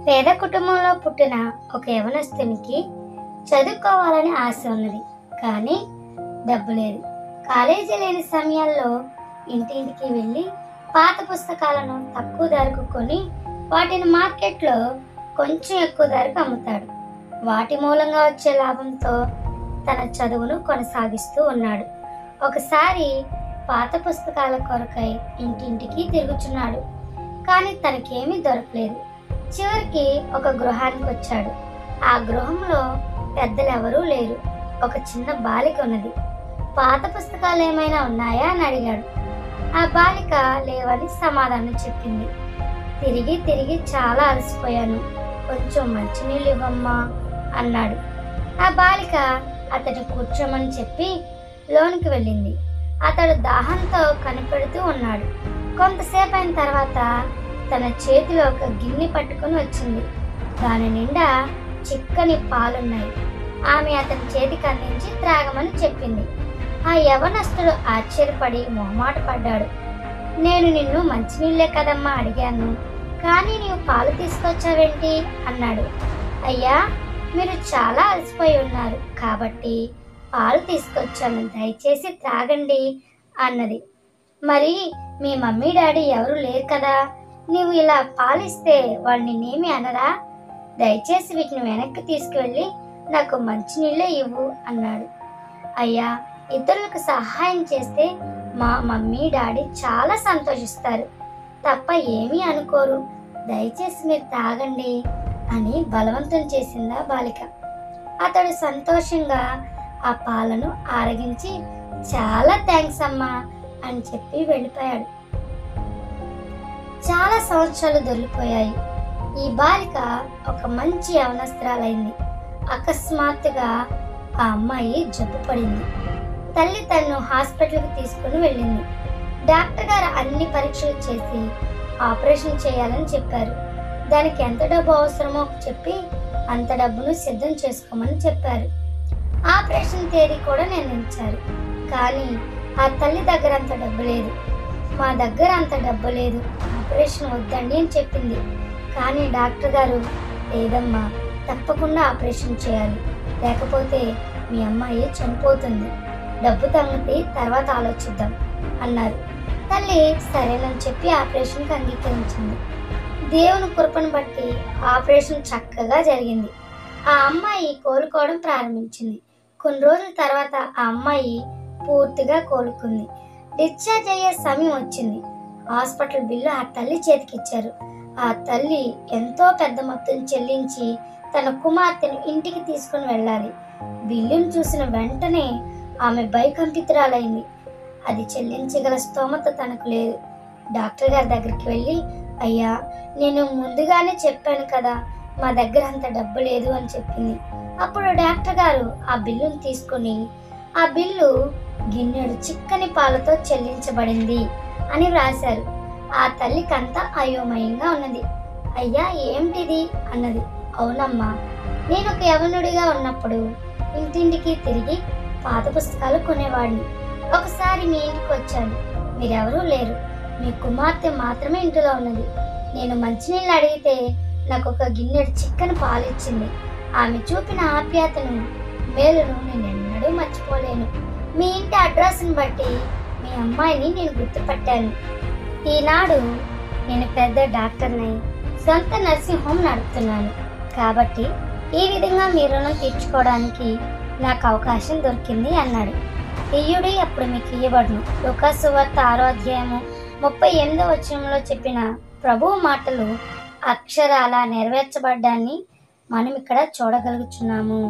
పేద కుటుంబంలో పుట్టిన ఒక యవనస్తునికి చదువుకోవాలని ఆశ ఉన్నది, కానీ డబ్బు లేదు. కాలేజీ లేని సమయాల్లో ఇంటింటికి వెళ్ళి పాత పుస్తకాలను తక్కువ ధరకు కొని వాటిని మార్కెట్లో కొంచెం ఎక్కువ ధరకు అమ్ముతాడు. వాటి మూలంగా వచ్చే లాభంతో తన చదువును కొనసాగిస్తూ ఉన్నాడు. ఒకసారి పాత పుస్తకాల కొరకై ఇంటింటికి తిరుగుచున్నాడు, కానీ తనకేమీ దొరకలేదు. చివరికి ఒక గృహానికి వచ్చాడు. ఆ గృహంలో పెద్దలెవరూ లేరు. ఒక చిన్న బాలిక ఉన్నది. పాత పుస్తకాలు ఏమైనా ఉన్నాయా అని అడిగాడు. ఆ బాలిక లేవని సమాధానం చెప్పింది. తిరిగి తిరిగి చాలా అలసిపోయాను, కొంచెం మంచినీళ్ళు ఇవ్వమ్మా అన్నాడు. ఆ బాలిక అతడు కూర్చోమని చెప్పి లోనికి వెళ్ళింది. అతడు దాహంతో కనిపెడుతూ ఉన్నాడు. కొంతసేపు అయిన తర్వాత తన చేతిలో ఒక గిన్నె పట్టుకొని వచ్చింది. దాని నిండా చిక్కని పాలున్నాయి. ఆమె అతని చేతికి అందించి త్రాగమని చెప్పింది. ఆ యవనస్తుడు ఆశ్చర్యపడి మొహమాట పడ్డాడు. నేను నిన్ను మంచినీళ్ళే కదమ్మా అడిగాను, కానీ నీవు పాలు తీసుకొచ్చావేంటి అన్నాడు. అయ్యా, మీరు చాలా అలసిపోయి ఉన్నారు కాబట్టి పాలు తీసుకొచ్చాను, దయచేసి త్రాగండి అన్నది. మరి మీ మమ్మీ డాడీ ఎవరు లేరు కదా, నీవు ఇలా పాలిస్తే వాళ్ళు నిన్నేమి అనరా? దయచేసి వీటిని వెనక్కి తీసుకువెళ్ళి నాకు మంచినీళ్ళే ఇవ్వు అన్నాడు. అయ్యా, ఇతరులకు సహాయం చేస్తే మా మమ్మీ డాడీ చాలా సంతోషిస్తారు, తప్ప ఏమీ అనుకోరు, దయచేసి మీరు తాగండి అని బలవంతం చేసిందా బాలిక. అతడు సంతోషంగా ఆ పాలను ఆరగించి చాలా థ్యాంక్స్ అమ్మా అని చెప్పి వెళ్ళిపోయాడు. చాలా సంవత్సరాలు దొరికిపోయాయి. ఈ బాలిక ఒక మంచి యవనస్త్రాలైంది. అకస్మాత్తుగా ఆ అమ్మాయి జబ్బు పడింది. తల్లి తన్ను హాస్పిటల్కి తీసుకుని వెళ్ళింది. డాక్టర్ గారు అన్ని పరీక్షలు చేసి ఆపరేషన్ చేయాలని చెప్పారు. దానికి ఎంత డబ్బు అవసరమో చెప్పి అంత డబ్బును సిద్ధం చేసుకోమని చెప్పారు. ఆపరేషన్ తేదీ కూడా నిర్ణయించారు. కానీ ఆ తల్లి దగ్గర అంత డబ్బు లేదు. మా దగ్గర అంత డబ్బు లేదు, ఆపరేషన్ వద్దండి అని చెప్పింది. కానీ డాక్టర్ గారు, లేదమ్మా, తప్పకుండా ఆపరేషన్ చేయాలి, లేకపోతే మీ అమ్మాయి చనిపోతుంది, డబ్బు తగ్గితే తర్వాత ఆలోచిద్దాం అన్నారు. తల్లి సరేనని చెప్పి ఆపరేషన్కి అంగీకరించింది. దేవుని కృపను బట్టి ఆపరేషన్ చక్కగా జరిగింది. ఆ అమ్మాయి కోలుకోవడం ప్రారంభించింది. కొన్ని రోజుల తర్వాత ఆ అమ్మాయి పూర్తిగా కోలుకుంది. డిశ్చార్జ్ అయ్యే సమయం వచ్చింది. హాస్పిటల్ బిల్లు ఆ తల్లి చేతికిచ్చారు. ఆ తల్లి ఎంతో పెద్ద మొత్తం చెల్లించి తన కుమార్తెను ఇంటికి తీసుకుని వెళ్ళాలి. బిల్లును చూసిన వెంటనే ఆమె భయకంపితురాలైంది. అది చెల్లించగల స్తోమత తనకు లేదు. డాక్టర్ గారి దగ్గరికి వెళ్ళి, అయ్యా, నేను ముందుగానే చెప్పాను కదా, మా దగ్గర అంత డబ్బు లేదు అని చెప్పింది. అప్పుడు డాక్టర్ గారు ఆ బిల్లును తీసుకుని, ఆ బిల్లు గిన్నెడు చిక్కని పాలతో చెల్లించబడింది అని వ్రాశారు. ఆ తల్లికంతా అయోమయంగా ఉన్నది. అయ్యా, ఏమిటిది అన్నది. అవునమ్మా, నేను ఒక యవనుడిగా ఉన్నప్పుడు ఇంటింటికి తిరిగి పాత పుస్తకాలు కొనేవాడిని. ఒకసారి మీ ఇంటికి వచ్చాను, మీరెవరూ లేరు, మీ కుమార్తె మాత్రమే ఇంటిలో ఉన్నది. నేను మంచినీళ్ళు అడిగితే నాకు ఒక గిన్నెడు చిక్కని పాలు ఇచ్చింది. ఆమె చూపిన ఆప్యాయతను, మేలును నేను ఎన్నడూ మర్చిపోలేను. మీ ఇంటి అడ్రస్ని బట్టి మీ అమ్మాయిని నేను గుర్తుపట్టాను. ఈనాడు నేను పెద్ద డాక్టర్నై సొంత నర్సింగ్ హోమ్ నడుపుతున్నాను, కాబట్టి ఈ విధంగా మీ రుణం తీర్చుకోవడానికి నాకు అవకాశం దొరికింది అన్నాడు. ఇయ్యుడి అప్పుడు మీకు ఇయ్యబడును. లూకాసు సువార్త 6వ అధ్యాయము 38వ వచనంలో చెప్పిన ప్రభువు మాటలు అక్షరాల నెరవేర్చబడ్డాన్ని మనం ఇక్కడ చూడగలుగుతున్నాము.